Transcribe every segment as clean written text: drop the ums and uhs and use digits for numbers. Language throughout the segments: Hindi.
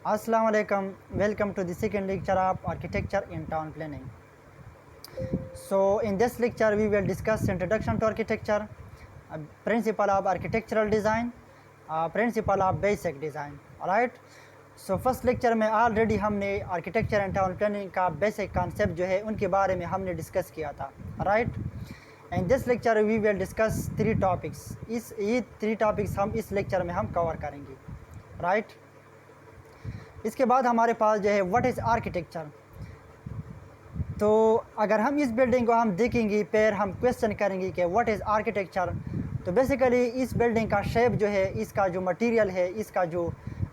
Assalamu alaikum. Welcome to the second lecture of architecture in town planning. So in this lecture we will discuss introduction to architecture, principle of architectural design, principle of basic design. Alright. So first lecture में already हमने architecture and town planning का basic concept जो है उनके बारे में हमने discuss किया था. Right. In this lecture we will discuss three topics. ये three topics हम इस lecture में हम cover करेंगे. Right. इसके बाद हमारे पास जो है व्हाट इज़ आर्किटेक्चर. तो अगर हम इस बिल्डिंग को हम देखेंगे फिर हम क्वेश्चन करेंगे कि व्हाट इज़ आर्किटेक्चर. तो बेसिकली इस बिल्डिंग का शेप जो है, इसका जो मटेरियल है, इसका जो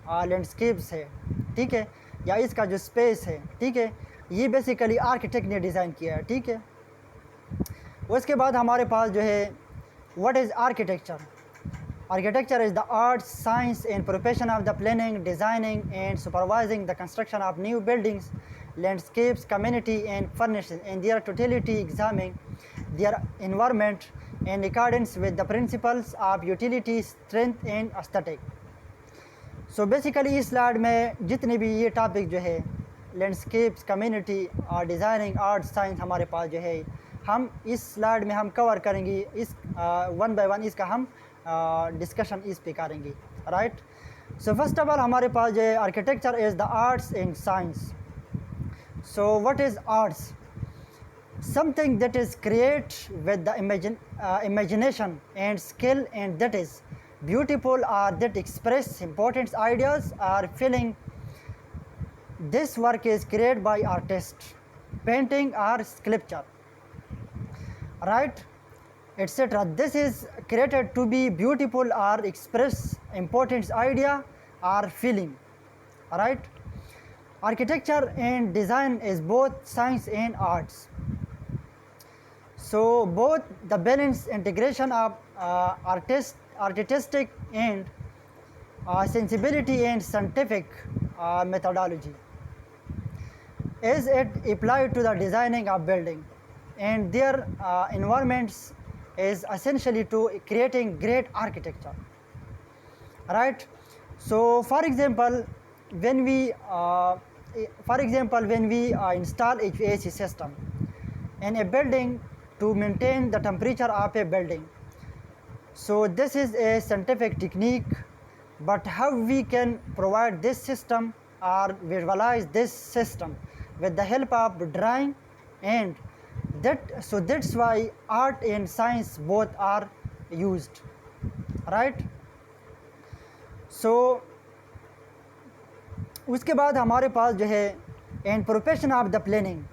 लैंडस्केप्स है, ठीक है, या इसका जो स्पेस है, ठीक है, ये बेसिकली आर्किटेक्ट ने डिज़ाइन किया है. ठीक है. उसके बाद हमारे पास जो है what is architecture. Architecture is the art, science and profession of the planning, designing and supervising the construction of new buildings, landscapes, community and furnishings in their totality, examining their environment in accordance with the principles of utility, strength and aesthetic. So basically इस स्लाइड में जितने भी ये टॉपिक जो है लैंडस्केप्स, कम्युनिटी और डिज़ाइनिंग, आर्ट, साइंस हमारे पास जो है हम इस स्लाइड में हम कवर करेंगे. इस वन बाय वन इसका हम डिस्कशन इस पे करेंगे. Right. So first of all हमारे पास जो है architecture is the arts and science. So what is arts. Something that is create with the imagination and skill and that is beautiful or that express important ideas or feeling. This work is created by artist, painting or sculpture, right, etc. This is created to be beautiful or express important idea or feeling. Right. Architecture and design is both science and arts. So both the balanced integration of artistic and sensibility and scientific methodology is it applied to the designing of building and their environments is essentially to creating great architecture. Right. So for example when we install HVAC system in a building to maintain the temperature of a building, so this is a scientific technique, but how we can provide this system or visualize this system with the help of drawing and that's why art and science both are used. Right. So उसके बाद हमारे पास जो है and profession of the planning.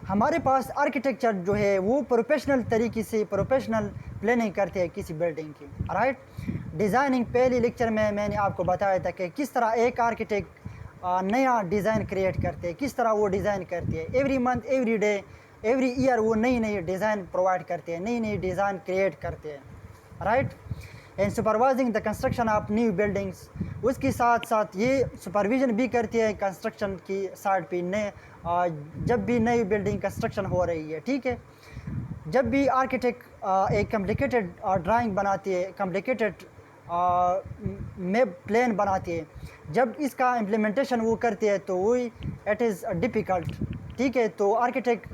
हमारे पास आर्किटेक्चर जो है वो प्रोफेशनल तरीके से प्रोफेशनल प्लानिंग करते हैं किसी बिल्डिंग की. राइट. डिज़ाइनिंग पहले लेक्चर में मैंने आपको बताया था कि किस तरह एक आर्किटेक्ट नया डिज़ाइन क्रिएट करते हैं, किस तरह वो डिज़ाइन करते हैं. Every month, every day, every year वो नई नई डिज़ाइन प्रोवाइड करते हैं, नई नई डिज़ाइन क्रिएट करते हैं. Right. And supervising the construction of new buildings. उसके साथ साथ ये सुपरविज़न भी करती है कंस्ट्रक्शन की साइड पे नए जब भी नई बिल्डिंग कंस्ट्रक्शन हो रही है. ठीक है. जब भी आर्किटेक्ट एक कॉम्प्लिकेटेड ड्राइंग बनाती है, कॉम्प्लिकेटेड मैप प्लान बनाती है, जब इसका इम्प्लीमेंटेशन वो करती है तो वही इट इज़ डिफ़िकल्ट. ठीक है. तो आर्किटेक्ट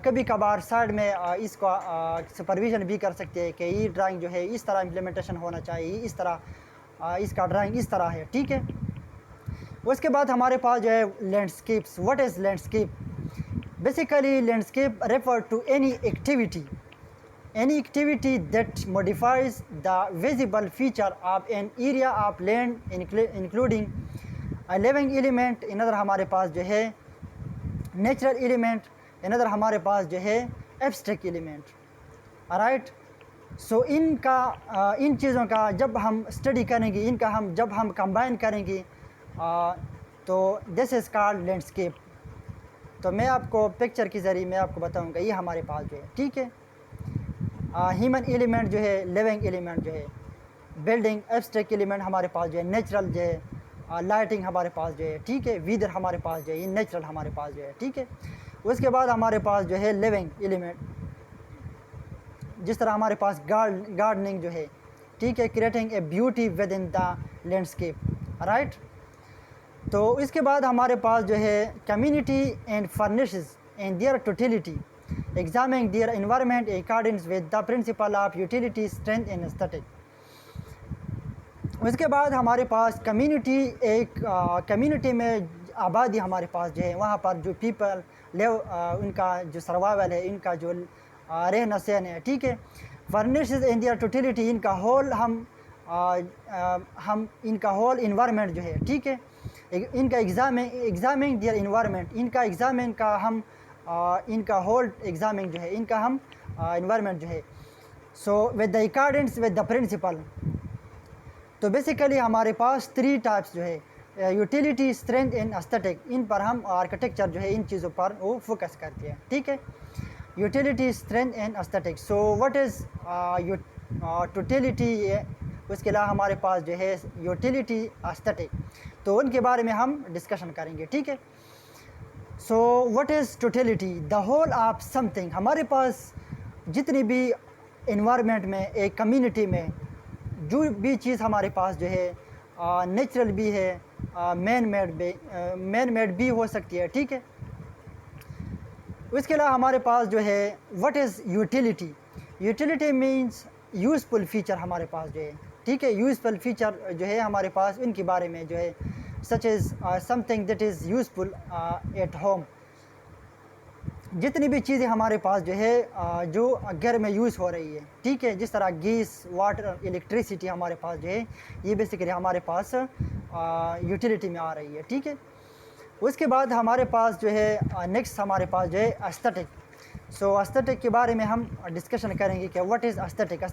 कभी कभार साइड में इसका सुपरविज़न भी कर सकते हैं कि ये ड्राइंग जो है इस तरह इम्प्लीमेंटेशन होना चाहिए, इस तरह इसका ड्राइंग इस तरह है. ठीक है. उसके बाद हमारे पास जो है landscapes. What is landscape. Basically landscape refer to any activity that modifies the visible feature of an area of land including a living element. इनदर हमारे पास जो है नेचुरल एलिमेंट, इनदर हमारे पास जो है एब्स्ट्रैक्ट एलिमेंट. राइट. सो इन चीज़ों का जब हम स्टडी करेंगे, इनका जब हम कंबाइन करेंगे तो दिस इज़ कॉल्ड लैंडस्केप. तो मैं आपको पिक्चर के ज़रिए मैं आपको बताऊंगा ये हमारे पास जो है. ठीक है. ह्यूमन एलिमेंट जो है, लिविंग एलिमेंट जो है, बिल्डिंग, एब्स्ट्रैक्ट एलिमेंट हमारे पास जो है, नेचुरल जो है, लाइटिंग हमारे पास जो है. ठीक है. वेदर हमारे पास जो है, ये नेचुरल हमारे पास जो है. ठीक है. उसके बाद हमारे पास जो है लिविंग एलिमेंट, जिस तरह हमारे पास गार्डनिंग जो है. ठीक है. Creating a beauty within the landscape. Right. तो इसके बाद हमारे पास जो है community and furnishes and their totality examining their environment according with the principle of utility strength and aesthetic. उसके बाद हमारे पास कम्युनिटी, एक कम्युनिटी में आबादी हमारे पास जो है, वहाँ पर जो पीपल लिव, उनका जो सर्वाइवल है, इनका जो रहना सहन है, ठीक है। फर्निशेस इन दियर टोटलिटी, इनका होल हम इनका होल इन्वायरमेंट जो है, ठीक है, इनका एग्जामिंग दियर इन्वायरमेंट, इनका एग्जामिन का हम इनका होल एग्जामिंग जो है, इनका हम इन्वायरमेंट जो है। So with the accordance with the principle, तो बेसिकली हमारे पास 3 टाइप्स जो है, यूटिलिटी, स्ट्रेंथ एंड एस्थेटिक, इन पर हम आर्किटेक्चर जो है इन चीज़ों पर वो फोकस करते हैं, ठीक है। Utility, strength and aesthetic. So what is totality, उसके अलावा हमारे पास जो है यूटिलिटी, एस्थेटिक, तो उनके बारे में हम डिस्कशन करेंगे, ठीक है। So what is totality, the whole of something. हमारे पास जितनी भी इन्वायरमेंट में, एक कम्युनिटी में जो भी चीज़ हमारे पास जो है नेचुरल भी है, मैन मेड भी हो सकती है, ठीक है। उसके अलावा हमारे पास जो है what is utility, utility means useful feature हमारे पास जो है, ठीक है। यूज़फुल फीचर जो है हमारे पास, इनके बारे में जो है such is something that is useful at home. जितनी भी चीज़ें हमारे पास जो है जो घर में यूज़ हो रही है, ठीक है, जिस तरह गैस, वाटर, इलेक्ट्रिसिटी हमारे पास जो है, ये बेसिकली हमारे पास यूटिलिटी में आ रही है, ठीक है। उसके बाद हमारे पास जो है नेक्स्ट हमारे पास जो है एस्थेटिक। सो एस्थेटिक के बारे में हम डिस्कशन करेंगे कि what is aesthetic.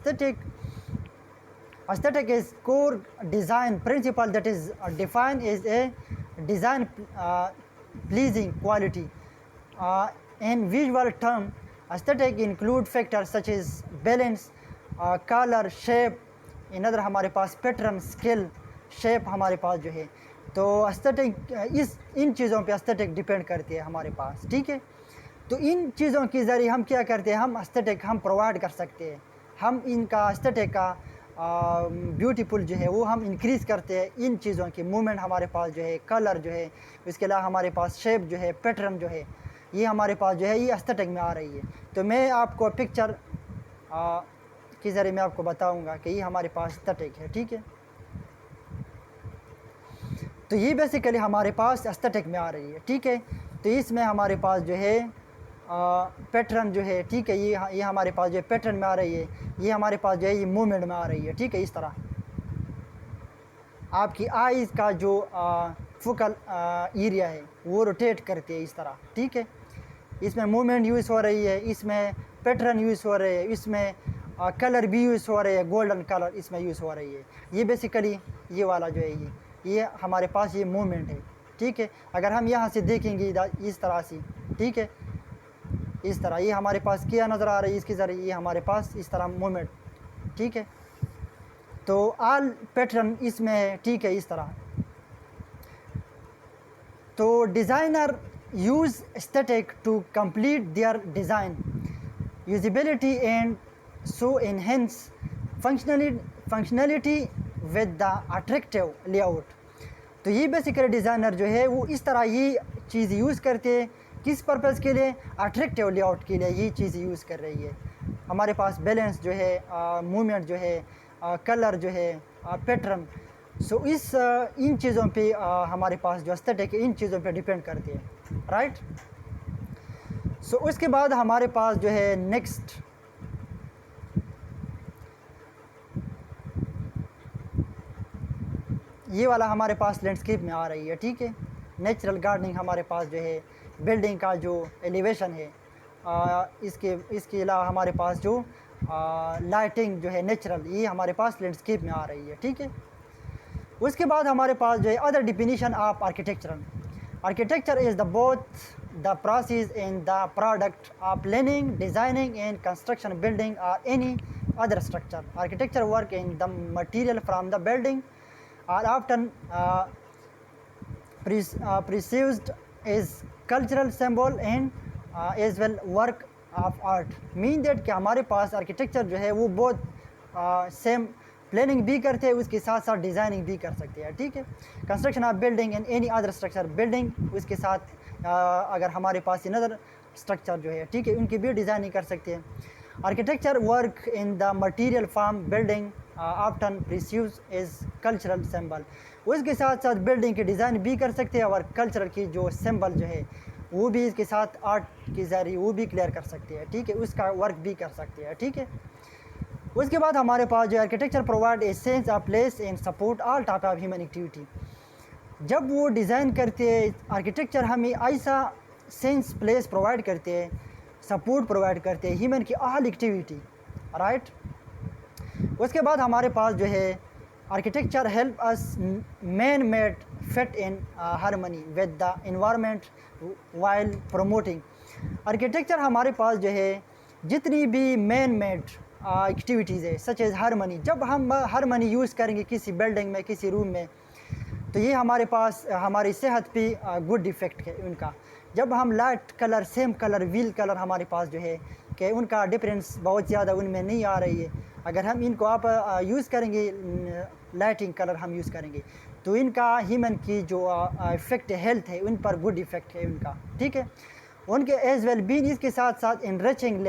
Aesthetic is core design principle that is defined as a design pleasing quality. In visual term, aesthetic include factors such as balance, color, shape, another हमारे पास pattern, scale, shape हमारे पास जो है। तो aesthetic इन चीज़ों पे aesthetic डिपेंड करती है हमारे पास, ठीक है। तो इन चीज़ों के ज़रिए हम क्या करते हैं, हम aesthetic हम प्रोवाइड कर सकते हैं, हम इनका aesthetic का ब्यूटीफुल जो है वो हम इंक्रीज़ करते हैं। इन चीज़ों की मूवमेंट हमारे पास जो है, कलर जो है, इसके अलावा हमारे पास शेप जो है, पैटर्न जो है, ये हमारे पास जो है ये एस्थेटिक में आ रही है। तो मैं आपको पिक्चर के ज़रिए मैं आपको बताऊंगा कि ये हमारे पास एस्थेटिक है, ठीक है। तो ये बेसिकली हमारे पास एस्थेटिक में आ रही है, ठीक है। तो इसमें हमारे पास जो है पैटर्न जो है, ठीक है, ये हमारे पास जो है पैटर्न में आ रही है, ये हमारे पास जो है ये मूवमेंट में आ रही है, ठीक है। इस तरह आपकी आईज़ का जो फोकल एरिया है वो रोटेट करती है इस तरह, ठीक है। इसमें मूवमेंट यूज़ हो रही है, इसमें पैटर्न यूज़ हो रहे हैं, इसमें कलर भी यूज़ हो रहे हैं, गोल्डन कलर इसमें यूज़ हो रही है। ये बेसिकली ये वाला जो है ये हमारे पास ये मूवमेंट है, ठीक है। अगर हम यहाँ से देखेंगे इस तरह से, ठीक है, इस तरह ये हमारे पास क्या नज़र आ रही है, इसके ज़रिए ये हमारे पास इस तरह मूवमेंट, ठीक है। तो ऑल पैटर्न इसमें है, ठीक है, इस तरह। तो designer use aesthetic to complete their design usability and so enhance functionality with the attractive layout। तो ये बेसिकली डिज़ाइनर जो है वो इस तरह ये चीज़ यूज़ करते हैं, किस पर्पज़ के लिए, अट्रैक्टिव लेआउट के लिए ये चीज़ यूज़ कर रही है। हमारे पास बैलेंस जो है, मूवमेंट जो है, कलर जो है, पैटर्न, सो इन चीज़ों पे हमारे पास जो एस्थेटिक है इन चीज़ों पे डिपेंड करती है, राइट। सो उसके बाद हमारे पास जो है नेक्स्ट ये वाला हमारे पास लैंडस्केप में आ रही है, ठीक है। नेचुरल गार्डनिंग हमारे पास जो है, बिल्डिंग का जो एलिवेशन है, इसके अलावा हमारे पास जो लाइटिंग जो है नेचुरल, ये हमारे पास लैंडस्केप में आ रही है, ठीक है। उसके बाद हमारे पास जो है other definition of architecture is the both the process and the product of planning, designing and construction building or any other structure. Architecture work in the material from the building are often perceived as cultural symbol and as well work of art। Mean that कि हमारे पास आर्किटेक्चर जो है वो बहुत सेम प्लानिंग भी करते हैं, उसके साथ साथ डिज़ाइनिंग भी कर सकते हैं, ठीक है। Construction of building and any other structure, building उसके साथ अगर हमारे पास अनदर स्ट्रक्चर जो है, ठीक है, उनकी भी डिज़ाइनिंग कर सकते हैं। Architecture work in the material form building often perceives is cultural symbol, उसके साथ साथ बिल्डिंग की डिज़ाइन भी कर सकते हैं और कल्चरल की जो सिंबल जो है वो भी इसके साथ आर्ट के ज़रिए वो भी क्लियर कर सकते हैं, ठीक है, उसका वर्क भी कर सकते हैं, ठीक है। उसके बाद हमारे पास जो architecture provide a sense of place and support all type of human activity, जब वो डिज़ाइन करते हैं आर्किटेक्चर हमें ऐसा सेंस प्लेस प्रोवाइड करते हैं, सपोर्ट प्रोवाइड करते हैं ह्यूमन की ऑल एक्टिविटी, राइट। उसके बाद हमारे पास जो है architecture help us man made fit in harmony with the environment while promoting, architecture हमारे पास जो है जितनी भी मैन मेड एक्टिविटीज़ है सच एज़ हारमनी, जब हम हारमनी यूज़ करेंगे किसी बिल्डिंग में किसी रूम में तो ये हमारे पास हमारी सेहत पे गुड इफ़ेक्ट है उनका। जब हम light colour same colour wheel colour हमारे पास जो है कि उनका डिफरेंस बहुत ज़्यादा उनमें नहीं आ रही है, अगर हम इनको आप यूज़ करेंगे लाइटिंग कलर हम यूज़ करेंगे तो इनका ह्यूमन की जो इफ़ेक्ट हेल्थ है उन पर गुड इफ़ेक्ट है उनका, ठीक है। उनके एज वेल बीन इसके साथ साथ इनरिचिंग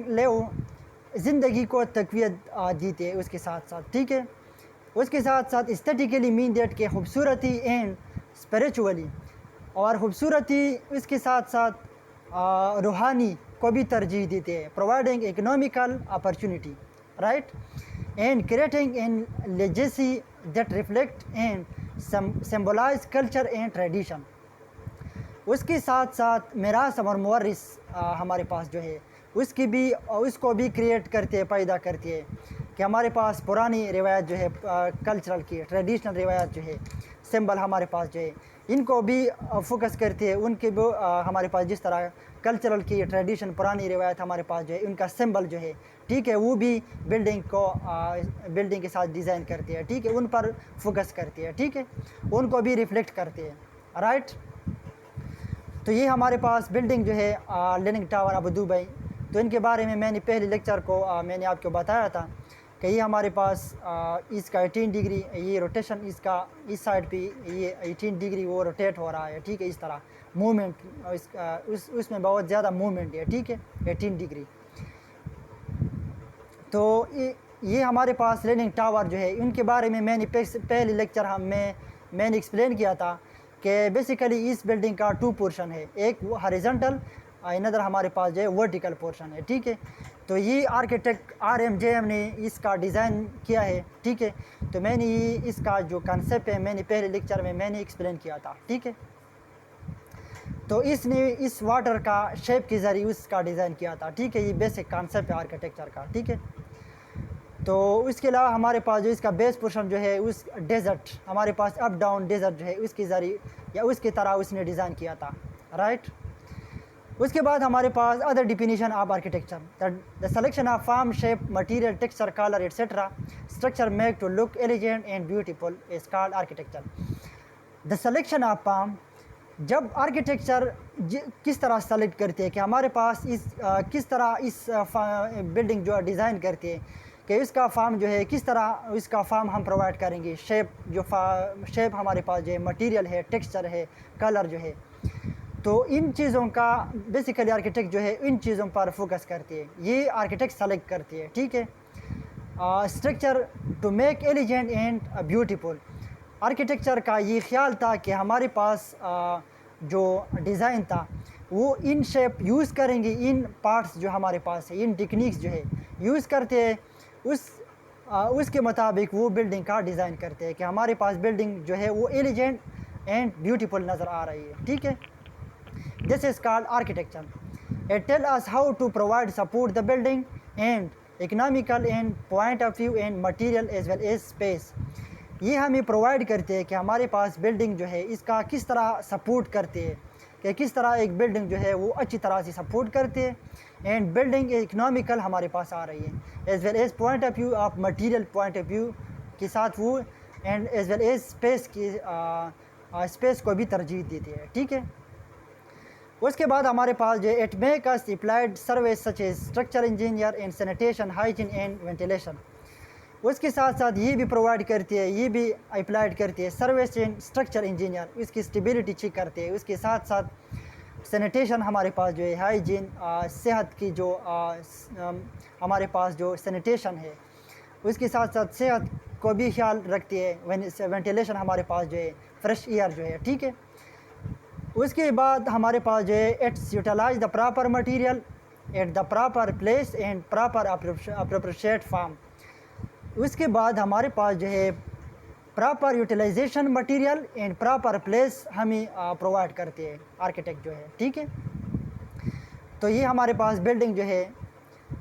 लेव ज़िंदगी को तक़वियत देते हैं उसके साथ साथ, ठीक है। उसके साथ साथ एस्थेटिकली मीन दैट के खूबसूरती एंड स्पिरिचुअली, और खूबसूरती इसके साथ साथ रूहानी को भी तरजीह देते हैं, providing economical opportunity, right, and creating an legacy that reflect and symbolize culture and tradition. उसके साथ साथ मिरास और मुवर्रिस हमारे पास जो है उसको भी क्रिएट करते हैं, पैदा करते हैं कि हमारे पास पुरानी रिवायत जो है कल्चरल की ट्रेडिशनल रिवायत जो है सिंबल हमारे पास जो है इनको भी फोकस करते हैं, उनके भी हमारे पास जिस तरह कल्चरल की ट्रेडिशन पुरानी रिवायत हमारे पास जो है उनका सिंबल जो है, ठीक है, वो भी बिल्डिंग के साथ डिज़ाइन करते हैं, ठीक है, उन पर फोकस करते हैं, ठीक है, उनको भी रिफ्लेक्ट करते हैं, राइट। तो ये हमारे पास बिल्डिंग जो है लीनिंग टावर अबू दुबई, तो इनके बारे में मैंने पहले लेक्चर को मैंने आपको बताया था कि ये हमारे पास इसका 18 डिग्री ये रोटेशन इसका इस साइड पे ये 18 डिग्री वो रोटेट हो रहा है, ठीक है, इस तरह मूवमेंट उसमें बहुत ज़्यादा मूवमेंट है, ठीक है, 18 डिग्री। तो ये हमारे पास लीनिंग टावर जो है उनके बारे में मैंने पहले लेक्चर मैंने एक्सप्लेन किया था कि बेसिकली इस बिल्डिंग का 2 पोर्शन है, एक वो हॉरिजॉन्टल अनदर हमारे पास जो है वर्टिकल पोर्शन है, ठीक है। तो ये आर्किटेक्ट RMJM ने इसका डिज़ाइन किया है, ठीक है। तो मैंने ये इसका जो कंसेप्ट है मैंने पहले लेक्चर में मैंने एक्सप्लेन किया था, ठीक है। तो इसने इस वाटर का शेप के ज़रिए उसका डिज़ाइन किया था, ठीक है, ये बेसिक कंसेप्ट है आर्किटेक्चर का, ठीक है। तो इसके अलावा हमारे पास जो इसका बेस पोर्शन जो है उस डेजर्ट हमारे पास अप डाउन डेजर्ट जो है उसके ज़रिए या उसकी तरह उसने डिज़ाइन किया था, राइट। उसके बाद हमारे पास other definition of architecture, the selection of form shape material texture colour etcetera structure make to look elegant and beautiful is called architecture. The selection of form, जब आर्किटेक्चर किस तरह सेलेक्ट करते हैं कि हमारे पास किस तरह इस बिल्डिंग जो डिज़ाइन करते हैं कि इसका फॉर्म जो है किस तरह इसका फॉर्म हम प्रोवाइड करेंगे, शेप हमारे पास जो है मटेरियल है टेक्सचर है कलर जो है, तो इन चीज़ों का बेसिकली आर्किटेक्ट जो है इन चीज़ों पर फोकस करती है, ये आर्किटेक्ट सेलेक्ट करती है, ठीक है। Structure to make elegant and beautiful, architecture का ये ख्याल था कि हमारे पास जो डिज़ाइन था वो इन शेप यूज़ करेंगे, इन पार्ट्स जो हमारे पास है इन टेक्निक्स जो है यूज़ करते हैं, उसके मुताबिक वो बिल्डिंग का डिज़ाइन करते हैं कि हमारे पास बिल्डिंग जो है वो एलिगेंट एंड ब्यूटीफुल नज़र आ रही है, ठीक है। This is called architecture. It tells us how to provide support the building and economical and point of view and material as well as space. ये हमें प्रोवाइड करते हैं कि हमारे पास बिल्डिंग जो है इसका किस तरह सपोर्ट करते हैं कि किस तरह एक बिल्डिंग जो है वो अच्छी तरह से सपोर्ट करते हैं एंड बिल्डिंग इकोनॉमिकल हमारे पास आ रही है as well as point of view of material point of view के साथ वो and as well as space को भी तरजीह देते हैं, ठीक है। उसके बाद हमारे पास जो it make us applied service such as structure engineer in sanitation hygiene and ventilation. उसके साथ साथ ये भी प्रोवाइड करती है, ये भी अप्लाइड करती है सर्विस इन स्ट्रक्चर इंजीनियर, इसकी स्टेबिलिटी चेक करते हैं। उसके साथ साथ सैनिटेशन हमारे पास जो है हाइजीन, सेहत की जो हमारे पास जो सैनिटेशन है उसके साथ साथ सेहत को भी ख्याल रखती है। वेंटिलेशन हमारे पास जो है फ्रेश एयर जो है, ठीक है। उसके बाद हमारे पास जो है its utilize the proper material at the proper place and proper appropriate form. उसके बाद हमारे पास जो है proper utilization material and proper place हमें प्रोवाइड करते हैं आर्किटेक्ट जो है, ठीक है। तो ये हमारे पास बिल्डिंग जो है,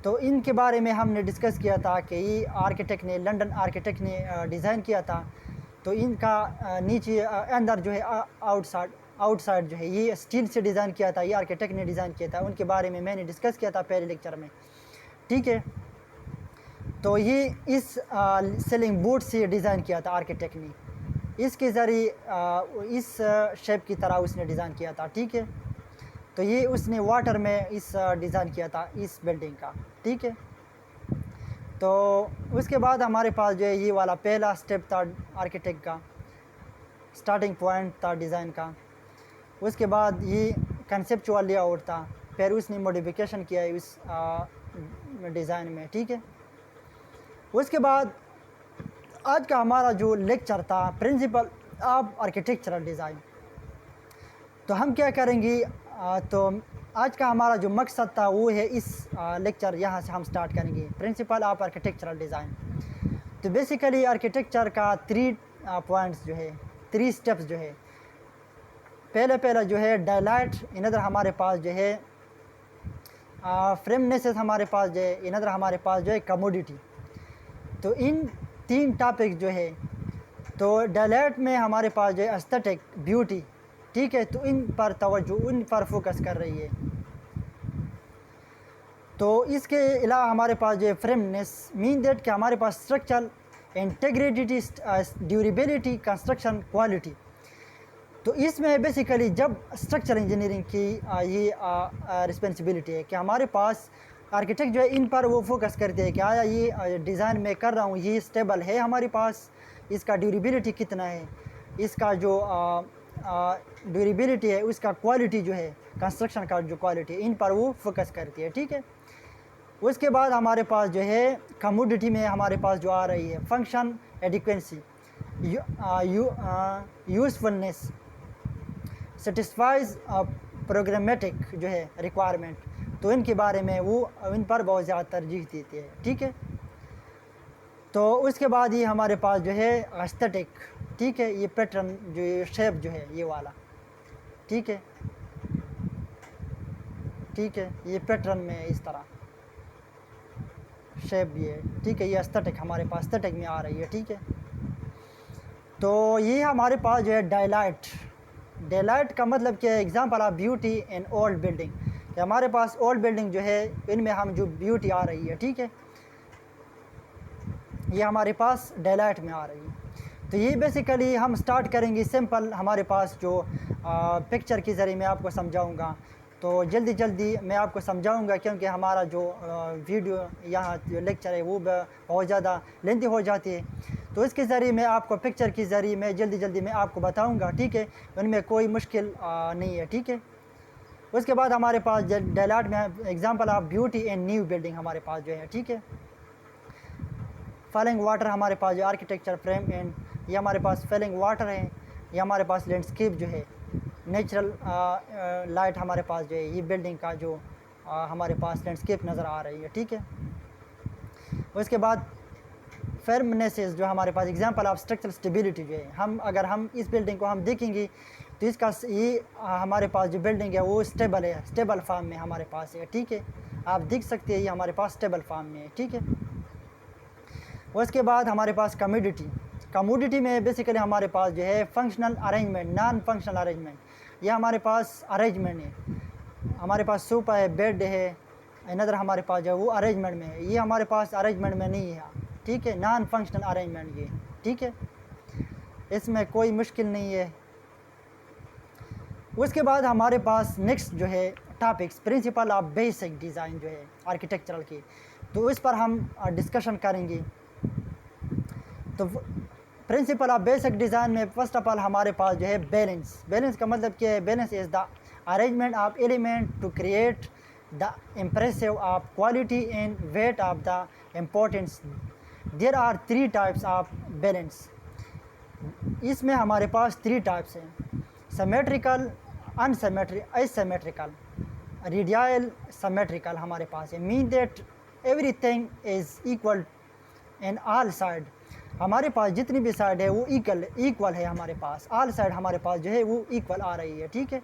तो इनके बारे में हमने डिस्कस किया था कि ये आर्किटेक्ट ने, लंदन आर्किटेक्ट ने डिज़ाइन किया था। तो इनका नीचे अंदर जो है आउटसाइड जो है ये स्टील से डिज़ाइन किया था, ये आर्किटेक्ट ने डिज़ाइन किया था। उनके बारे में मैंने डिस्कस किया था पहले लेक्चर में, ठीक है। तो ये इस सेलिंग बोर्ड से डिज़ाइन किया था आर्किटेक्ट ने, इसके ज़रिए इस शेप की तरह उसने डिज़ाइन किया था, ठीक है। तो ये उसने वाटर में इस डिज़ाइन किया था इस बिल्डिंग का, ठीक है। तो उसके बाद हमारे पास जो है ये वाला पहला स्टेप था आर्किटेक्ट का, स्टार्टिंग पॉइंट था डिज़ाइन का। उसके बाद ये कंसेप्चुअल लेआउट था, फिर उसने मॉडिफिकेशन किया है उस डिज़ाइन में, ठीक है। उसके बाद आज का हमारा जो लेक्चर था प्रिंसिपल ऑफ आर्किटेक्चरल डिज़ाइन। तो हम क्या करेंगे, तो आज का हमारा जो मकसद था वो है इस लेक्चर यहाँ से हम स्टार्ट करेंगे प्रिंसिपल ऑफ आर्किटेक्चरल डिज़ाइन। तो बेसिकली आर्किटेक्चर का 3 पॉइंट्स जो है, 3 स्टेप्स जो है। पहला जो है डायलाइट, इनदर हमारे पास जो है फ्रेमनेसेस, हमारे पास जो है इनदर हमारे पास जो है कमोडिटी। तो इन 3 टॉपिक जो है, तो डायलाइट में हमारे पास जो है एस्थेटिक ब्यूटी, ठीक है। तो इन पर तवज्जो, उन पर फोकस कर रही है। तो इसके अलावा हमारे पास जो है फ्रेमनेस मीन दैट कि हमारे पास structural integrity, durability, construction quality. तो इसमें बेसिकली जब स्ट्रक्चर इंजीनियरिंग की ये रिस्पॉन्सिबिलिटी है कि हमारे पास आर्किटेक्ट जो है इन पर वो फोकस करते हैं कि आया ये डिज़ाइन में कर रहा हूँ ये स्टेबल है हमारे पास, इसका ड्यूरेबिलिटी कितना है, इसका जो ड्यूरेबिलिटी है, उसका क्वालिटी जो है, कंस्ट्रक्शन का जो क्वालिटी, इन पर वो फोकस करती है, ठीक है। उसके बाद हमारे पास जो है कमोडिटी में हमारे पास जो आ रही है फंक्शन, एडिक्वेंसी, यूजफुलनेस, सेटिस्फाइज प्रोग्रामेटिक जो है रिक्वायरमेंट। तो इनके बारे में वो इन पर बहुत ज़्यादा तरजीह देती है, ठीक है। तो उसके बाद ये हमारे पास जो है एस्थेटिक, ठीक है, ये पैटर्न जो ये शेप जो है ये वाला, ठीक है, ठीक है, ये पैटर्न में इस तरह शेप भी है, ठीक है। ये एस्थेटिक हमारे पास एस्थेटिक में आ रही है, ठीक है। तो ये हमारे पास जो है डायलाइट, डायलाइट का मतलब क्या है, example of beauty in old building. कि हमारे पास ओल्ड बिल्डिंग जो है इनमें हम जो ब्यूटी आ रही है, ठीक है, ये हमारे पास डायलाइट में आ रही है। तो ये बेसिकली हम स्टार्ट करेंगे सिंपल, हमारे पास जो पिक्चर के ज़रिए मैं आपको समझाऊंगा। तो जल्दी मैं आपको समझाऊंगा क्योंकि हमारा जो वीडियो यहाँ जो लेक्चर है वो बहुत ज़्यादा लेंथी हो जाती है। तो इसके ज़रिए मैं आपको पिक्चर के ज़रिए मैं जल्दी मैं आपको बताऊंगा, ठीक है, उनमें कोई मुश्किल नहीं है, ठीक है। उसके बाद हमारे पास डायलाइट में example of beauty and new building हमारे पास जो है, ठीक है। फॉलिंग वाटर हमारे पास जो आर्किटेक्चर फ्रेम एंड ये हमारे पास फॉलिंग वाटर है, ये हमारे पास लैंडस्केप जो है, नेचुरल लाइट हमारे पास जो है, ये बिल्डिंग का जो हमारे पास लैंडस्केप नज़र आ रही है, ठीक है। उसके बाद फर्मनेसेस जो हमारे पास एग्जांपल ऑफ स्ट्रक्चरल स्टेबिलिटी जो है, अगर हम इस बिल्डिंग को हम देखेंगे तो इसका ये हमारे पास जो बिल्डिंग है वो स्टेबल है, स्टेबल फॉर्म में हमारे पास है, ठीक है। आप देख सकते हैं ये हमारे पास स्टेबल फॉर्म में है, ठीक है। उसके बाद हमारे पास कमोडिटी में बेसिकली हमारे पास जो है functional arrangement, non functional arrangement, ये हमारे पास अरेंजमेंट है। हमारे पास सोफा है, बेड है, अनदर हमारे पास जो है वो अरेंजमेंट में है, ये हमारे पास अरेंजमेंट में नहीं है, ठीक है, नॉन फंक्शनल अरेंजमेंट ये, ठीक है, इसमें कोई मुश्किल नहीं है। उसके बाद हमारे पास नेक्स्ट जो है topics principal of basic design जो है आर्किटेक्चरल की, तो इस पर हम डिस्कशन करेंगे। तो प्रिंसिपल ऑफ बेसिक डिज़ाइन में फर्स्ट ऑफ ऑल हमारे पास जो है बैलेंस का मतलब क्या है? Balance is the arrangement of element to create the impressive of quality and weight of the importance. There are 3 types of balance. इसमें हमारे पास 3 टाइप्स हैं, सिमेट्रिकल, एसिमेट्रिकल, रेडियल, सिमेट्रिकल हमारे पास है। Mean that everything is equal in all side. हमारे पास जितनी भी साइड है वो इक्वल है हमारे पास, ऑल साइड हमारे पास जो है वो इक्वल आ रही है, ठीक है।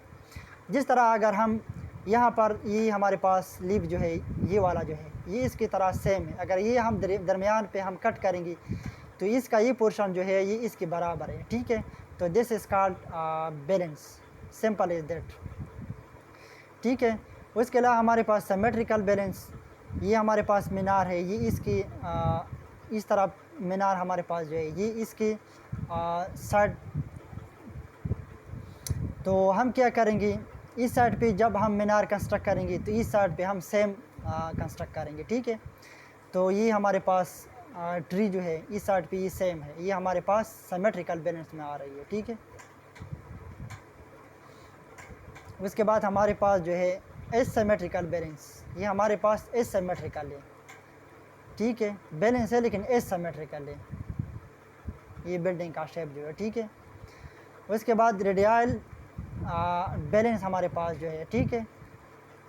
जिस तरह अगर हम यहाँ पर ये हमारे पास लीफ जो है ये वाला जो है ये इसकी तरह सेम है, अगर ये हम दरमियान पे हम कट करेंगे तो इसका ये पोर्शन जो है ये इसके बराबर है, ठीक है। तो this is called balance, simple is that, ठीक है। उसके अलावा हमारे पास सिमेट्रिकल बैलेंस, ये हमारे पास मीनार है, ये इसकी इस तरफ मीनार हमारे पास जो है ये इसकी साइड। तो हम क्या करेंगे, इस साइड पे जब हम मीनार कंस्ट्रक्ट करेंगे तो इस साइड पे हम सेम कंस्ट्रक्ट करेंगे, ठीक है। तो ये हमारे पास ट्री जो है इस साइड पे ये सेम है, ये हमारे पास सिमेट्रिकल बैलेंस में आ रही है, ठीक है। उसके बाद हमारे पास जो है एसिमेट्रिकल बैलेंस, ये हमारे पास एसिमेट्रिकल है, ठीक है। बैलेंस है लेकिन एसिमेट्रिकल है, ये बिल्डिंग का शेप जो है, ठीक है। उसके बाद रेडियल बैलेंस हमारे पास जो है, ठीक है।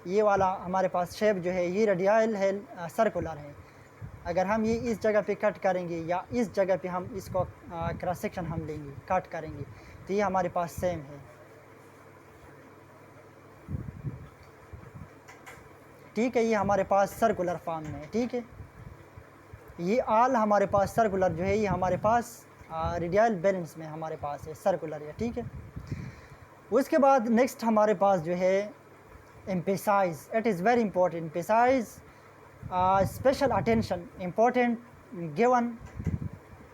ये वाला हमारे पास शेप जो है ये रेडियल है, सर्कुलर है। अगर हम ये इस जगह पे कट करेंगे या इस जगह पे हम इसको क्रॉस सेक्शन हम लेंगे कट करेंगे तो ये हमारे पास सेम है, ठीक है। ये हमारे पास सर्कुलर फॉर्म में है, ठीक है। ये ऑल हमारे पास सर्कुलर जो है ये हमारे पास रेडियल बैलेंस में हमारे पास है, सर्कुलर है, ठीक है। उसके बाद नेक्स्ट हमारे पास जो है emphasize, it is very important. Emphasize special attention important given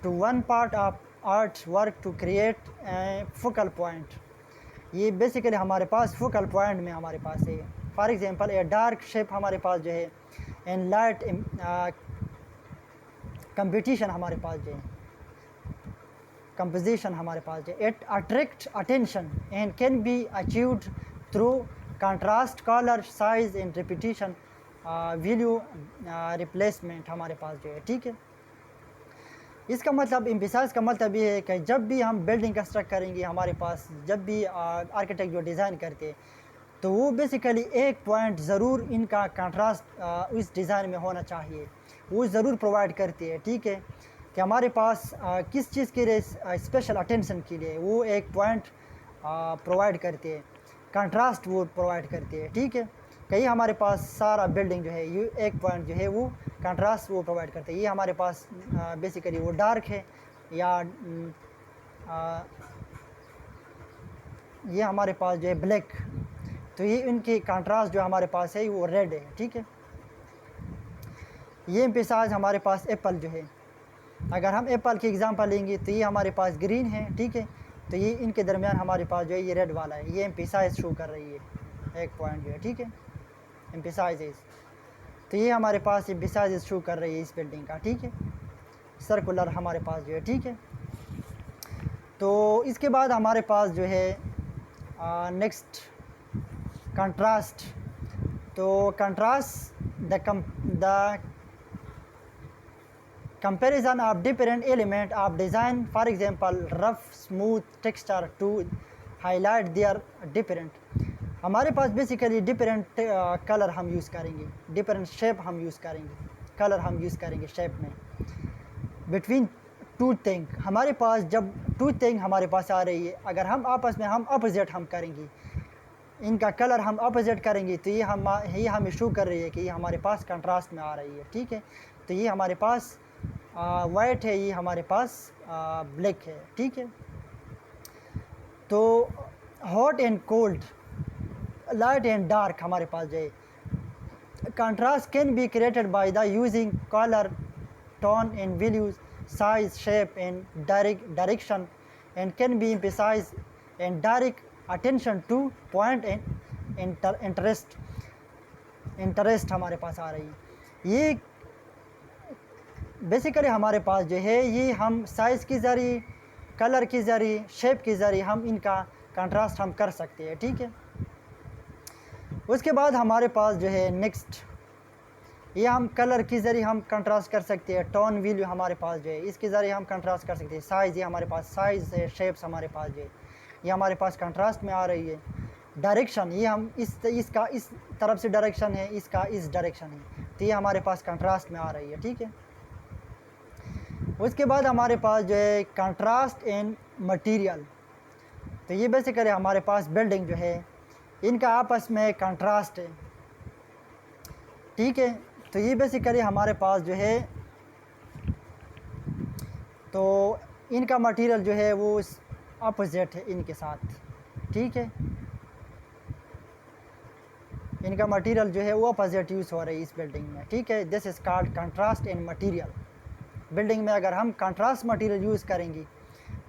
to one part of art work to create focal point. ये बेसिकली हमारे पास फोकल पॉइंट में हमारे पास है। For example a dark shape हमारे पास जो है इन लाइट कंपटीशन हमारे पास जो है कंपोजिशन हमारे पास जो it attract attention and can be achieved through contrast colour size and repetition value replacement हमारे पास जो है, ठीक है। इसका मतलब एम्फेसाइज का मतलब ये है कि जब भी हम बिल्डिंग कंस्ट्रक्ट करेंगे हमारे पास जब भी आर्किटेक्ट जो डिज़ाइन करते हैं तो वो बेसिकली एक पॉइंट ज़रूर इनका कंट्रास्ट इस डिज़ाइन में होना चाहिए, वो ज़रूर प्रोवाइड करती है, ठीक है। कि हमारे पास किस चीज़ के लिए स्पेशल अटेंशन के लिए वो एक पॉइंट प्रोवाइड करती है, कंट्रास्ट वो प्रोवाइड करती है, ठीक है। कहीं हमारे पास सारा बिल्डिंग जो है ये एक पॉइंट जो है वो कंट्रास्ट वो प्रोवाइड करते हैं। ये हमारे पास बेसिकली वो डार्क है या ये हमारे पास जो है ब्लैक, तो ये इनकी कंट्रास्ट जो हमारे पास है वो रेड है, ठीक है। ये एम्फेसाइज हमारे पास एप्पल जो है, अगर हम एप्पल की एग्जांपल लेंगे तो ये हमारे पास ग्रीन है, ठीक है। तो ये इनके दरमियान हमारे पास जो है ये रेड वाला है, ये एम्फेसाइज शो कर रही है एक पॉइंट जो है, ठीक है, एम्फेसाइज। तो ये हमारे पास एम्फेसाइज शो कर रही है इस बिल्डिंग का, ठीक है, सर्कुलर हमारे पास जो है, ठीक है। तो इसके बाद हमारे पास जो है नेक्स्ट कंट्रास्ट। तो contrast the comparison of different element of design, for example rough smooth texture to highlight their different। हमारे पास बेसिकली डिफरेंट कलर हम यूज़ करेंगे, डिफरेंट शेप हम यूज़ करेंगे, कलर हम यूज़ करेंगे शेप में बिटवीन टू थिंग। हमारे पास जब टू थिंग हमारे पास आ रही है, अगर हम आपस में हम अपोजिट हम करेंगे, इनका कलर हम अपोजिट करेंगे तो ये हमें शो कर रही है कि ये हमारे पास कंट्रास्ट में आ रही है, ठीक है। तो ये हमारे पास वाइट है, ये हमारे पास ब्लैक है, ठीक है। तो hot and cold, light and dark हमारे पास जो है contrast can be created by the using colour tone and values size shape and direction and can be emphasised and direct attention two point interest हमारे पास आ रही है। ये बेसिकली हमारे पास जो है ये हम साइज़ के ज़रिए, कलर के ज़रिए, शेप के ज़रिए हम इनका कंट्रास्ट हम कर सकते हैं, ठीक है। उसके बाद हमारे पास जो है नेक्स्ट, ये हम कलर के ज़रिए हम कंट्रास्ट कर सकते हैं। टोन वैल्यू हमारे पास जो है इसके ज़रिए हम कंट्रास्ट कर सकते हैं। साइज़, ये हमारे पास साइज़ है, शेप्स हमारे पास जो है ये हमारे पास कंट्रास्ट में आ रही है। डायरेक्शन, ये हम इसका इस तरफ से डायरेक्शन है, इसका इस डायरेक्शन है, तो ये हमारे पास कंट्रास्ट में आ रही है, ठीक है। उसके बाद हमारे पास जो है कंट्रास्ट इन मटेरियल, तो ये बेसिकली हमारे पास बिल्डिंग जो है इनका आपस में कंट्रास्ट है, ठीक है। तो ये बेसिकली हमारे पास जो है, तो इनका मटेरियल जो है वो अपोजिट है इनके साथ, ठीक है। इनका मटेरियल जो है वो अपोजिट यूज़ हो रही है इस बिल्डिंग में, ठीक है। This is called contrast in material. Building में अगर हम कंट्रास्ट मटेरियल यूज़ करेंगे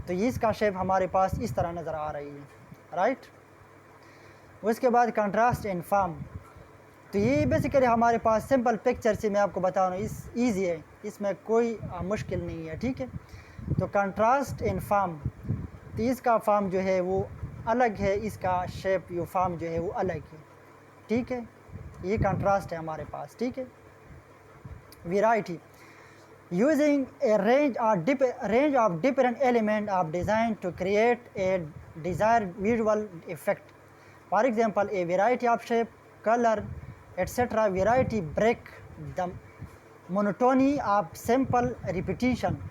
तो इसका शेप हमारे पास इस तरह नज़र आ रही है, राइट। उसके बाद कंट्रास्ट इन फॉर्म, तो ये बेसिकली हमारे पास सिंपल पिक्चर से मैं आपको बता रहा हूँ, इस ईजी है, इसमें कोई मुश्किल नहीं है, ठीक है। तो कंट्रास्ट इन फॉर्म, तो इसका फॉर्म जो है वो अलग है, इसका शेप यो फॉर्म जो है वो अलग है, ठीक है। ये कंट्रास्ट है हमारे पास, ठीक है। Variety, using a range of different element of design to create a desired visual effect. For example, a variety of shape, color, etc. Variety break the monotony of simple repetition,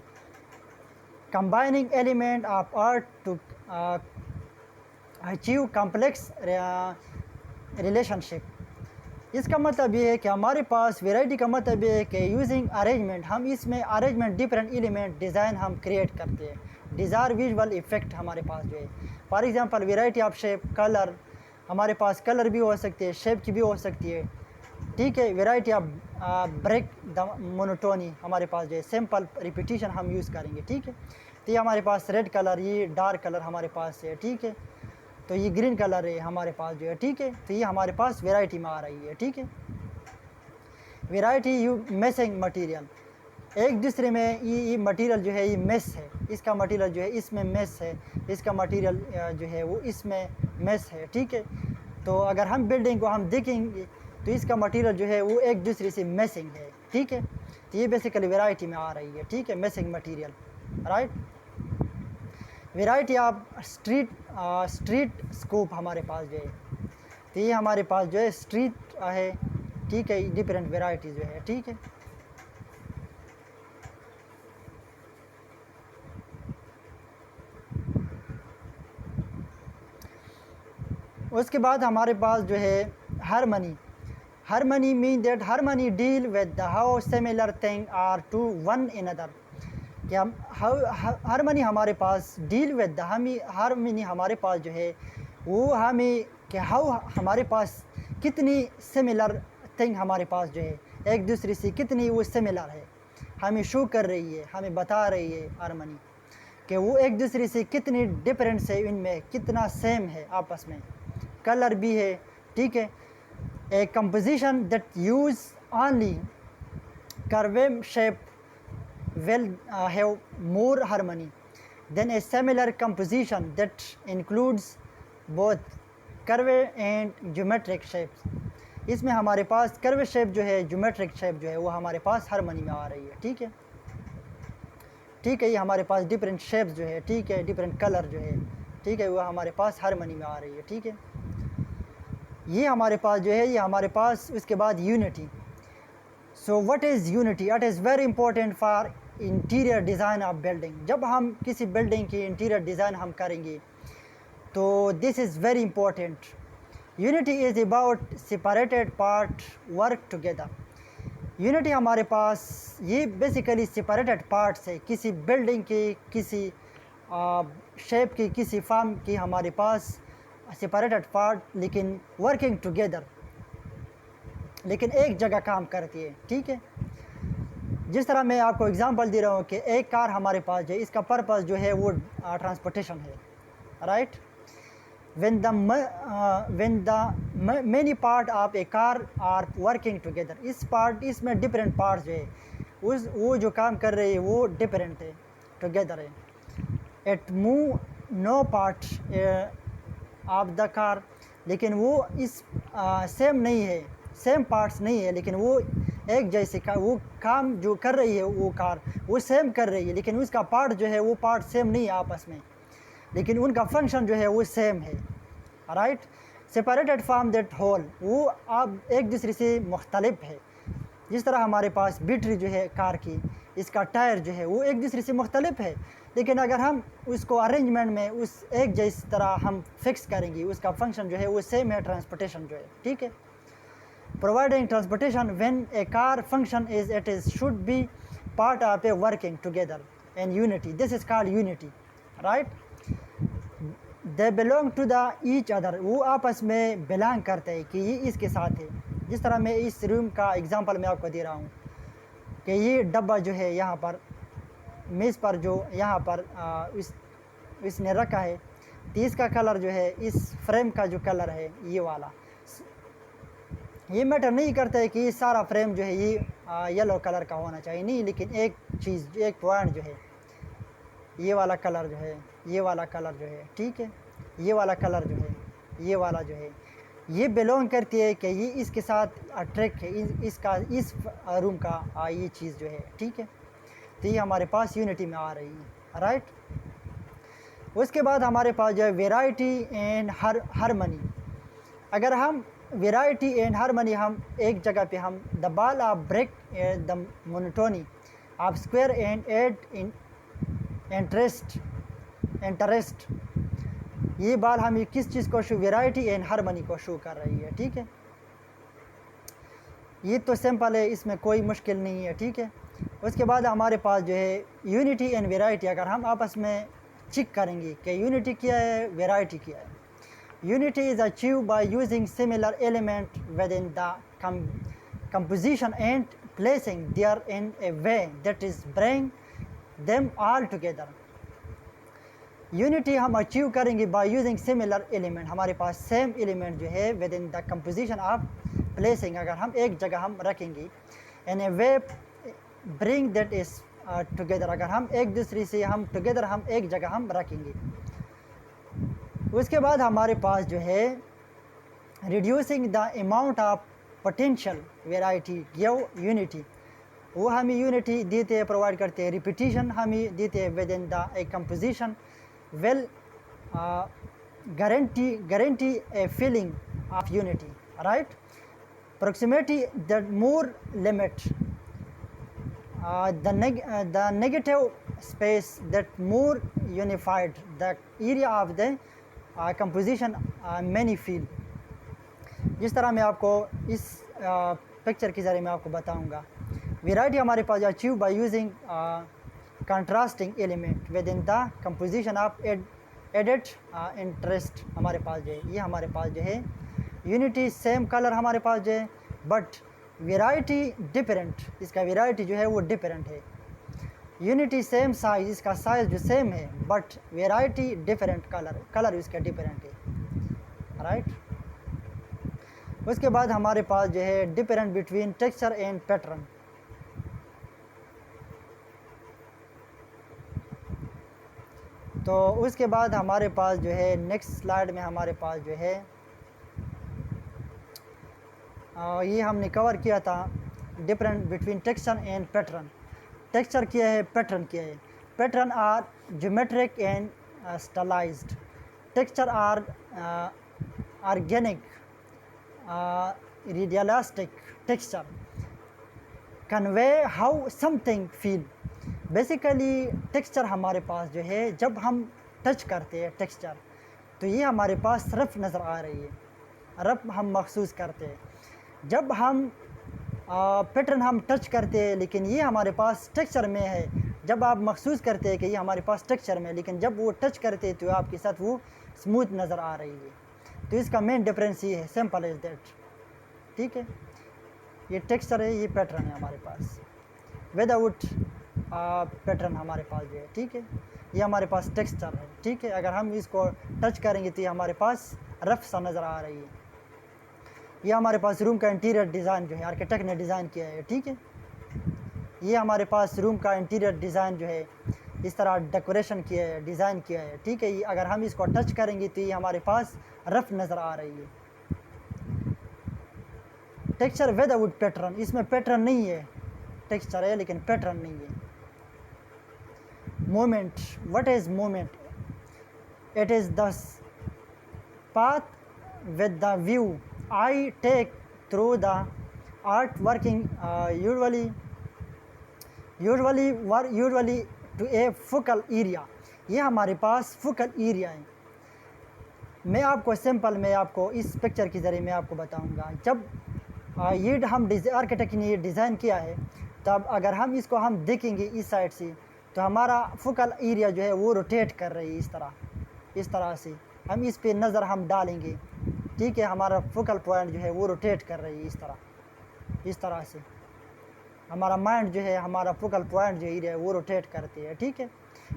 combining element of art to achieve complex relationship. इसका मतलब ये है कि हमारे पास वैरायटी का मतलब ये है कि यूजिंग अरेंजमेंट, हम इसमें अरेंजमेंट डिफरेंट एलिमेंट डिज़ाइन हम क्रिएट करते हैं, डिज़ायर विजुअल इफेक्ट हमारे पास जो है। For example variety of shape, colour, हमारे पास कलर भी हो सकती है, शेप की भी हो सकती है, ठीक है। Variety of break the monotony, हमारे पास जो है सिंपल रिपीटिशन हम यूज़ करेंगे, ठीक है। तो ये हमारे पास रेड कलर, ये डार्क कलर हमारे पास है, ठीक है। तो ये ग्रीन कलर है हमारे पास जो है, ठीक है। तो ये हमारे पास वैरायटी में आ रही है, ठीक है। वैरायटी यू मैचिंग मटेरियल, एक दूसरे में ये मटेरियल जो है ये मैच है, इसका मटेरियल जो है इसमें मैच है, इसका मटेरियल जो है वो इसमें मैच है, ठीक है। तो अगर हम बिल्डिंग को हम देखेंगे तो इसका मटेरियल जो है वो एक दूसरे से मैचिंग है, ठीक है। तो ये बेसिकली वैरायटी में आ रही है, ठीक है, matching material, right. Variety of street scope हमारे पास जो है, तो ये हमारे पास जो है स्ट्रीट है, ठीक है, डिफरेंट वैरायटी जो है, ठीक है। उसके बाद हमारे पास जो है harmony mean that harmony deal with how similar thing are to one another. क्या हार्मनी हमारे पास डील विद, हार्मनी हमारे पास जो है वो हमें कि हाउ हमारे पास कितनी सिमिलर थिंग हमारे पास जो है एक दूसरे से कितनी वो सिमिलर है, हमें शो कर रही है, हमें बता रही है हार्मनी कि वो एक दूसरे से कितनी डिफरेंस है, इनमें कितना सेम है आपस में, कलर भी है, ठीक है। A composition that use only curve shape will have more harmony than a similar composition that includes both curve and geometric shapes. इसमें हमारे पास कर्व शेप जो है, ज्योमेट्रिक शेप जो है वो हमारे पास हार्मनी में आ रही है, ठीक है, ठीक है। ये हमारे पास डिफरेंट शेप्स जो है, ठीक है, डिफरेंट कलर जो है, ठीक है, वो हमारे पास हार्मनी में आ रही है, ठीक है। ये हमारे पास जो है, ये हमारे पास उसके बाद unity. So what is unity? It is very important for interior design of building. जब हम किसी बिल्डिंग की इंटीरियर डिज़ाइन हम करेंगे तो this is very important. Unity is about separated part work together. Unity हमारे पास ये बेसिकली सेपरेटेड पार्ट्स है किसी बिल्डिंग की, किसी शेप की, किसी फॉर्म की, हमारे पास सेपरेटेड पार्ट लेकिन वर्किंग टुगेदर, लेकिन एक जगह काम करती है, ठीक है। जिस तरह मैं आपको एग्जांपल दे रहा हूँ कि एक कार हमारे पास है, इसका पर्पस जो है वो ट्रांसपोर्टेशन है, right. when the many part of a car are working together, इस पार्ट इसमें डिफरेंट पार्ट्स जो है उस वो जो काम कर रहे हैं वो डिफरेंट है, टुगेदर है. At move no part of the car, लेकिन वो इस सेम नहीं है, सेम पार्ट्स नहीं है, लेकिन वो एक जैसे का वो काम जो कर रही है वो कार वो सेम कर रही है, लेकिन उसका पार्ट जो है वो पार्ट सेम नहीं है आपस में, लेकिन उनका फंक्शन जो है वो सेम है. Right, separated from that whole, वो अब एक दूसरे से मुख्तलिफ है. जिस तरह हमारे पास बैटरी जो है कार की, इसका टायर जो है वो एक दूसरे से मुख्तलिफ है, लेकिन अगर हम उसको अरेंजमेंट में उस एक जैसी तरह हम फिक्स करेंगे, उसका फंक्शन जो है वो सेम है, ट्रांसपोर्टेशन जो है. ठीक है, providing transportation when a car function is it is should be part of a working together and unity. This is called unity. Right, they belong to the each other, वो आपस में बिलोंग करते हैं कि ये इसके साथ है. जिस तरह मैं इस रूम का एग्जांपल मैं आपको दे रहा हूँ कि ये डब्बा जो है यहाँ पर मेज़ पर जो यहाँ पर इसने रखा है, तो इसका कलर जो है इस फ्रेम का जो कलर है ये वाला, ये मैटर नहीं करता है कि ये सारा फ्रेम जो है ये येलो कलर का होना चाहिए, नहीं, लेकिन एक चीज़ एक पॉइंट जो है ये वाला कलर जो है, ये वाला कलर जो है, ठीक है, ये वाला कलर जो है, ये वाला जो है, ये बिलोंग करती है कि ये इसके साथ अट्रैक्ट है, इसका इस रूम का ये चीज़ जो है. ठीक है, तो ये हमारे पास यूनिटी में आ रही है. राइट, उसके बाद हमारे पास जो है वेराइटी एंड हारमनी. अगर हम वेराइटी एंड हारमनी हम एक जगह पे हम the ball of break the monotony of square and add in interest, ये बाल हम किस चीज़ को शो, वेराइटी एंड हारमनी को शो कर रही है. ठीक है, ये तो सिंपल है, इसमें कोई मुश्किल नहीं है. ठीक है, उसके बाद हमारे पास जो है यूनिटी एंड वेराइटी. अगर हम आपस में चेक करेंगे कि यूनिटी क्या है, वेराइटी क्या है. Unity is achieved by using similar element within the composition and placing them in a way that is bring them all together. Unity हम अचीव करेंगे by using similar element, हमारे पास सेम एलिमेंट जो है within the composition of placing, अगर हम एक जगह हम रखेंगे in a way bring that is together, अगर हम एक दूसरे से हम together हम एक जगह हम रखेंगे. उसके बाद हमारे पास जो है reducing the amount of potential variety give unity, वो हमें यूनिटी देते हैं, प्रोवाइड करते हैं. रिपीटिशन हमें देते हैं with in the A composition well guarantee a feeling of unity. Right, proximity that more limit the negative space that more unified the area of the composition many feel. जिस तरह मैं आपको इस पिक्चर के ज़रिए मैं आपको बताऊंगा, वेराइटी हमारे पास achieve by using contrasting element within the composition of added interest. हमारे पास जो है ये हमारे पास जो है यूनिटी सेम कलर हमारे पास जो है, बट वेराइटी डिफरेंट, इसका वेराइटी जो है वो डिफरेंट है. यूनिटी सेम साइज, इसका साइज जो सेम है, बट वेराइटी डिफरेंट कलर इसका डिफरेंट है. राइट, उसके बाद हमारे पास जो है different between texture and pattern. तो उसके बाद हमारे पास जो है नेक्स्ट स्लाइड में हमारे पास जो है ये हमने कवर किया था different between texture and pattern. Texture क्या है, पैटर्न क्या है. Pattern are geometric and stylized, texture are organic realistic. Texture convey how something feel. Basically texture हमारे पास जो है जब हम टच करते हैं टेक्सचर, तो ये हमारे पास रफ नज़र आ रही है, रफ हम महसूस करते हैं. जब हम पैटर्न हम टच करते हैं, लेकिन ये हमारे पास टेक्सचर में है. जब आप महसूस करते हैं कि ये हमारे पास टेक्सचर में, लेकिन जब वो टच करते हैं तो आपके साथ वो स्मूथ नज़र आ रही है. तो इसका मेन डिफरेंस ये है, सिंपल एज दैट. ठीक है, ये टेक्सचर है, ये पैटर्न है हमारे पास. विदाउट पैटर्न हमारे पास जो है, ठीक है। ये हमारे पास टेक्सचर है, ठीक है। अगर हम इसको टच करेंगे तो ये हमारे पास रफ सा नज़र आ रही है। ये हमारे पास रूम का इंटीरियर डिज़ाइन जो है आर्किटेक्ट ने डिज़ाइन किया है, ठीक है। ये हमारे पास रूम का इंटीरियर डिज़ाइन जो है इस तरह डेकोरेशन किया है, डिज़ाइन किया है, ठीक है। ये अगर हम इसको टच करेंगे तो ये हमारे पास रफ नज़र आ रही है। टेक्सचर विदाउट पैटर्न, इसमें पैटर्न नहीं है, टेक्सचर है लेकिन पैटर्न नहीं है। Moment, what is moment? It is the path with the view I take through the art working usually to a focal area। ये हमारे पास फोकल एरिया है। मैं आपको सिंपल में आपको इस पिक्चर के ज़रिए मैं आपको बताऊंगा। जब ये हम आर्किटेक्ट ने ये डिज़ाइन किया है, तब अगर हम इसको हम देखेंगे इस साइड से तो हमारा फोकल एरिया जो है वो रोटेट कर रही है इस तरह से हम इस पे नज़र हम डालेंगे, ठीक है। हमारा फोकल पॉइंट जो है वो रोटेट कर रही है इस तरह से हमारा माइंड जो है, हमारा फोकल पॉइंट जो है वो रोटेट करती है, ठीक है।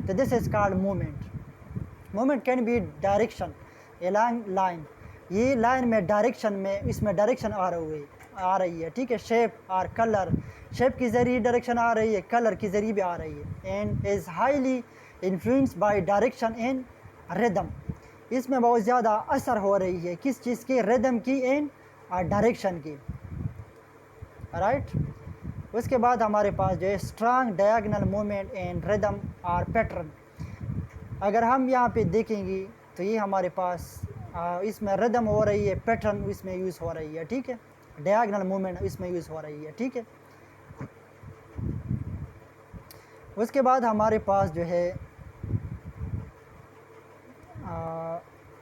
तो this is called movement. Movement can be direction along line. ये लाइन में डायरेक्शन में इसमें डायरेक्शन आ रही है, ठीक है। शेप और कलर, शेप के ज़रिए डायरेक्शन आ रही है, कलर के ज़रिए भी आ रही है। And is highly influenced by direction and rhythm. इसमें बहुत ज़्यादा असर हो रही है किस चीज़ की? रिदम की एंड डायरेक्शन की, राइट। उसके बाद हमारे पास जो है strong diagonal movement and rhythm और पैटर्न। अगर हम यहाँ पे देखेंगे तो ये हमारे पास इसमें रिदम हो रही है, पैटर्न इसमें यूज़ हो रही है, ठीक है। डायगोनल मूवमेंट इसमें यूज़ हो रही है, ठीक है। उसके बाद हमारे पास जो है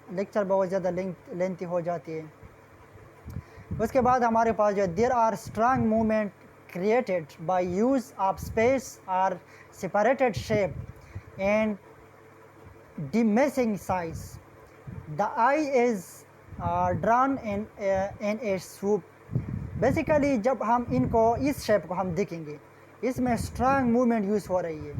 लेक्चर बहुत ज़्यादा लेंथी हो जाती है। उसके बाद हमारे पास जो है there are strong movement created by use of space or separated shape and diminishing size. The eye is drawn in a swoop. Basically जब हम इनको इस शेप को हम देखेंगे, इसमें स्ट्रांग मूवमेंट यूज़ हो रही है,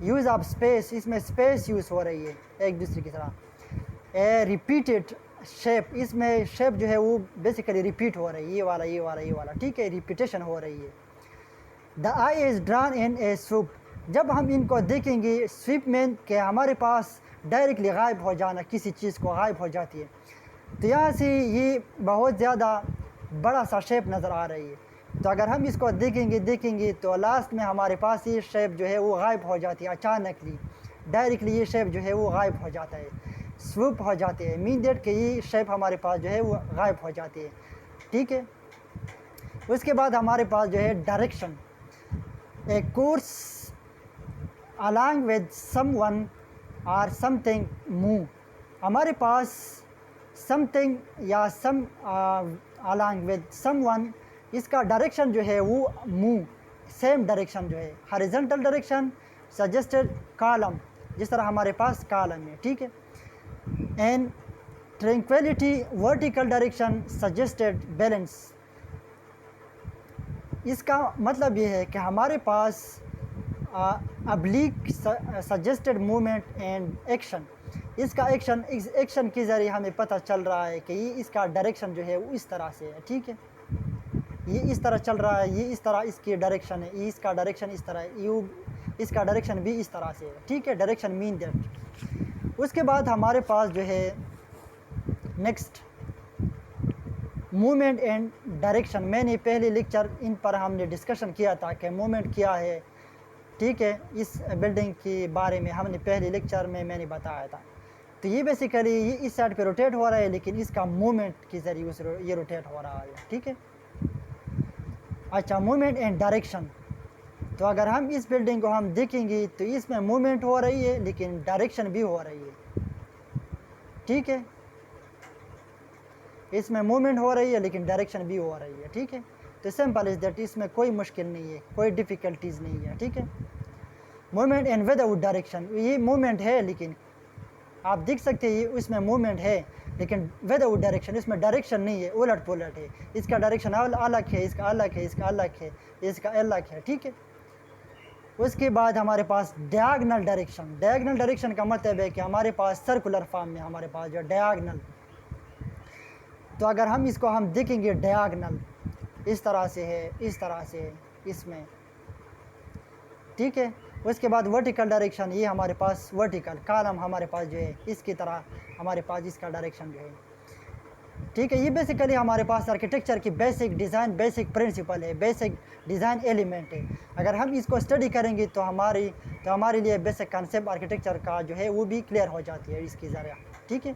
यूज़ ऑफ स्पेस, इसमें स्पेस यूज़ हो रही है एक दूसरे की तरह। ए रिपीटेड शेप, इसमें शेप जो है वो बेसिकली रिपीट हो रही है, ये वाला, ठीक है, रिपीटेशन हो रही है। The eye is drawn in a sweep. जब हम इनको देखेंगे स्वीप में कि हमारे पास डायरेक्टली गायब हो जाना, किसी चीज़ को गायब हो जाती है, तो यहाँ से ये बहुत ज़्यादा बड़ा सा शेप नज़र आ रही है। तो अगर हम इसको देखेंगे तो लास्ट में हमारे पास ये शेप जो है वो गायब हो जाती है अचानकली, डायरेक्टली ये शेप जो है वो गायब हो जाता है, स्वूप हो जाते हैं। मीन दैट कि ये शेप हमारे पास जो है वो गायब हो जाती है, ठीक है। उसके बाद हमारे पास जो है direction, A course along with someone और समथिंग मूव। हमारे पास समथिंग या सम अलॉन्ग विद समवन, इसका डायरेक्शन जो है वो मूव, सेम डायरेक्शन जो है, हॉरिजॉन्टल डायरेक्शन सजेस्टेड कॉलम, जिस तरह हमारे पास कॉलम है, ठीक है। And tranquillity vertical direction suggested balance. इसका मतलब ये है कि हमारे पास oblique suggested movement and action. इसका एक्शन के ज़रिए हमें पता चल रहा है कि ये इसका डायरेक्शन जो है वो इस तरह से है, ठीक है। ये इस तरह चल रहा है, ये इस तरह इसकी डायरेक्शन है, ये इसका डायरेक्शन इस तरह है, यू इसका डायरेक्शन भी इस तरह से है, ठीक है। Direction mean that. उसके बाद हमारे पास जो है नेक्स्ट मूवमेंट एंड डायरेक्शन। मैंने पहले लेक्चर इन पर हमने डिस्कशन किया था कि मूवमेंट क्या है, ठीक है। इस बिल्डिंग के बारे में हमने पहले लेक्चर में मैंने बताया था। तो ये बेसिकली ये इस साइड पे रोटेट हो रहा है, लेकिन इसका मूवमेंट के ज़रिए ये रोटेट हो रहा है, ठीक है। अच्छा, मूवमेंट एंड डायरेक्शन। तो अगर हम इस बिल्डिंग को हम देखेंगे तो इसमें मूवमेंट हो रही है लेकिन डायरेक्शन भी हो रही है, ठीक है। इसमें मूवमेंट हो रही है लेकिन डायरेक्शन भी हो रही है, ठीक है। तो सिंपल इज दैट, इसमें कोई मुश्किल नहीं है, कोई डिफ़िकल्टीज़ नहीं है, ठीक है। मूवमेंट एंड विदाउट डायरेक्शन, ये मूवमेंट है लेकिन आप देख सकते हैं ये इसमें मूवमेंट है लेकिन विदाउट डायरेक्शन, इसमें डायरेक्शन नहीं है, उलट पुलट है। इसका डायरेक्शन अलग है, इसका अलग है, इसका अलग है, इसका अलग है, ठीक है। उसके बाद हमारे पास डायगोनल डायरेक्शन। डायगोनल डायरेक्शन का मतलब है कि हमारे पास सर्कुलर फॉर्म में हमारे पास जो डायगोनल, तो अगर हम इसको हम देखेंगे डायगोनल इस तरह से है, इस तरह से है इसमें, ठीक है। उसके बाद वर्टिकल डायरेक्शन, ये हमारे पास वर्टिकल कॉलम हमारे पास जो है इसकी तरह हमारे पास इसका डायरेक्शन जो है, ठीक है। ये बेसिकली हमारे पास आर्किटेक्चर की बेसिक डिज़ाइन, बेसिक प्रिंसिपल है, बेसिक डिज़ाइन एलिमेंट है। अगर हम इसको स्टडी करेंगे तो हमारे लिए बेसिक कंसेप्ट आर्किटेक्चर का जो है वो भी क्लियर हो जाती है इसकी ज़रिए, ठीक है।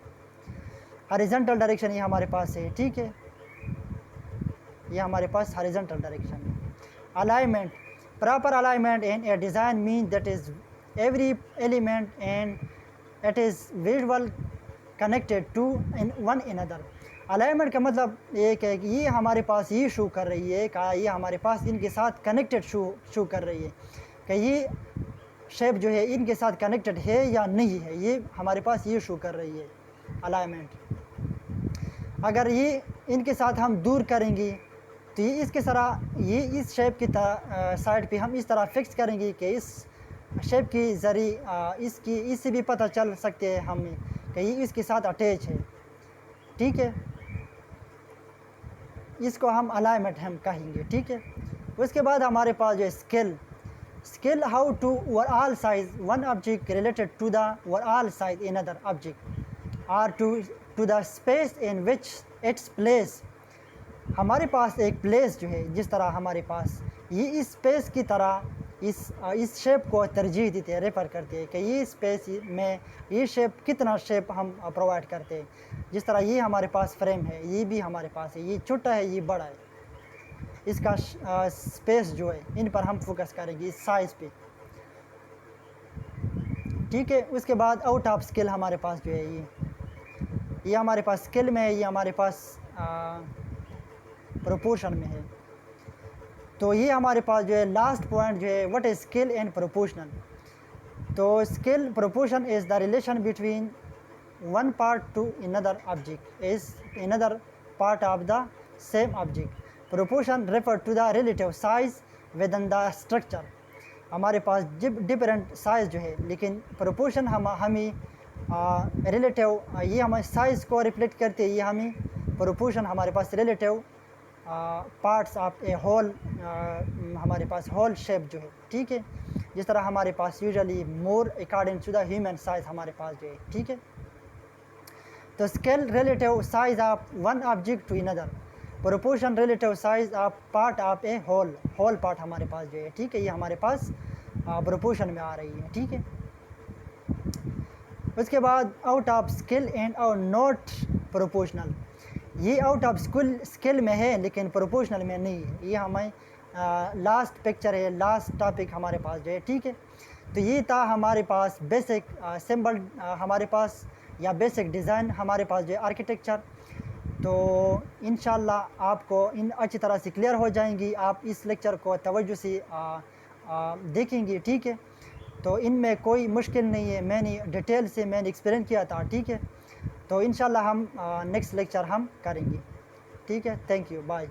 हॉरिजॉन्टल डायरेक्शन ये हमारे पास है, ठीक है, ये हमारे पास हॉरिजॉन्टल डायरेक्शन है। Alignment, proper alignment in a design means that is every element and it is visual connected to in one another। Alignment का मतलब एक है कि ये हमारे पास ये शो कर रही है कि ये हमारे पास इनके साथ कनेक्टेड शो कर रही है कि ये शेप जो है इनके साथ कनेक्टेड है या नहीं है, ये हमारे पास ये शो कर रही है अलाइनमेंट। अगर ये इनके साथ हम दूर करेंगे तो ये इसके तरह, ये इस शेप की साइड पे हम इस तरह फिक्स करेंगे कि इस शेप की ज़रिए इससे भी पता चल सकते हैं हमें कि ये इसके साथ अटैच है, ठीक है। इसको हम अलाइनमेंट हम कहेंगे, ठीक है। उसके बाद हमारे पास जो है scale how to overall size one object related to the overall size in other object or to the space in which it's place. हमारे पास एक प्लेस जो है, जिस तरह हमारे पास ये इस स्पेस की तरह इस शेप को तरजीह देते हैं, रेफर करते हैं कि ये स्पेस में ये शेप कितना शेप हम प्रोवाइड करते हैं। जिस तरह ये हमारे पास फ्रेम है, ये भी हमारे पास है, ये छोटा है ये बड़ा है, इसका स्पेस जो है इन पर हम फोकस करेंगे इस साइज़ पे, ठीक है। उसके बाद आउट ऑफ स्केल हमारे पास जो है ये हमारे पास स्केल में है, ये हमारे पास प्रोपोर्शन में है। तो ये हमारे पास जो है लास्ट पॉइंट जो है what is scale and proportional. तो scale proportion is the relation between one part to another object is another part of the same object. Proportion refer to the relative size within the structure. हमारे पास डिफरेंट साइज़ जो है, लेकिन प्रोपोर्शन हमें रिलेटिव, ये हमारे साइज़ को रिफ्लेक्ट करते हैं। ये हमें प्रोपोर्शन हमारे पास relative parts of a whole, हमारे पास होल शेप जो है, ठीक है। जिस तरह हमारे पास usually more according to the human size हमारे पास जो है, ठीक है। तो scale relative size of one object to another, proportion relative size of part of a whole part हमारे पास जो है, ठीक है। ये हमारे पास प्रोपोर्शन में आ रही है, ठीक है। उसके बाद आउट ऑफ स्केल एंड और नॉट प्रोपोर्शनल, ये आउट ऑफ स्केल में है लेकिन प्रोपोर्शनल में नहीं है। ये हमें लास्ट पिक्चर है, लास्ट टॉपिक हमारे पास जो है, ठीक है। तो ये था हमारे पास बेसिक सिंबल हमारे पास या बेसिक डिज़ाइन हमारे पास जो है आर्किटेक्चर। तो इंशाल्लाह आपको इन अच्छी तरह से क्लियर हो जाएंगी, आप इस लेक्चर को तवज्जो से देखेंगे, ठीक है। तो इनमें कोई मुश्किल नहीं है, मैंने डिटेल से मैंने एक्सप्लेन किया था, ठीक है। तो इंशाल्लाह हम नेक्स्ट लेक्चर हम करेंगे, ठीक है। Thank you, bye.